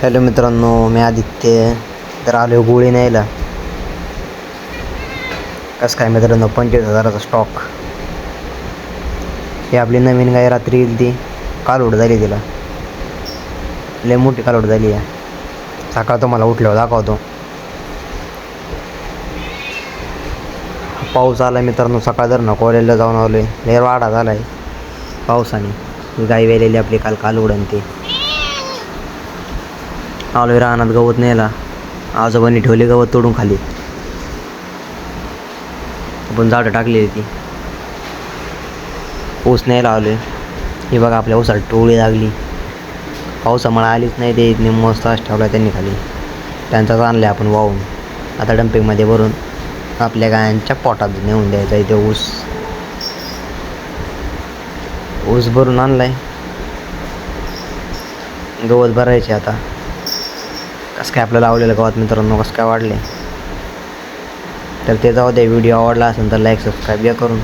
Hello मित्रांनो, मी आदित्य. तर आलो गोळी न्यायला. कसं काय मित्रांनो, 25,000चा स्टॉक. ही आपली नवीन गाय रात्री येईल, ती कालवड झाली, तिला लय मोठी कालवड झाली आहे. सकाळ तुम्हाला उठल्यावर दाखवतो. पाऊस आला मित्रांनो, सकाळ जर ना कॉलेजला जाऊन आलोय. लय वाडा झाला आहे पावसाने. गाय वेलेली आपली कालवडन ती आलोय रानात गवत न्यायला. आजोबांनी ठेवले गवत तोडून खाली. आपण झाडं टाकलेली ती ऊस न्यायला आलोय. ही बघा आपल्या ऊसाला टोळी लागली. पावसामुळे आलीच नाही. ते निम्म तास ठेवला त्यांनी खाली. त्यांचाच आणले आपण वाहून. आता डम्पिंगमध्ये भरून आपल्या गायांच्या पोटात नेऊन द्यायचा. इथे ऊस भरून आणलाय. गवत भरायचे आता. कसं काय आपलं लावलेलं गवत मित्रांनो कसं काय वाढले. तर ते जाऊ दे. व्हिडिओ आवडला असेल तर लाईक सबस्क्राईब या करून.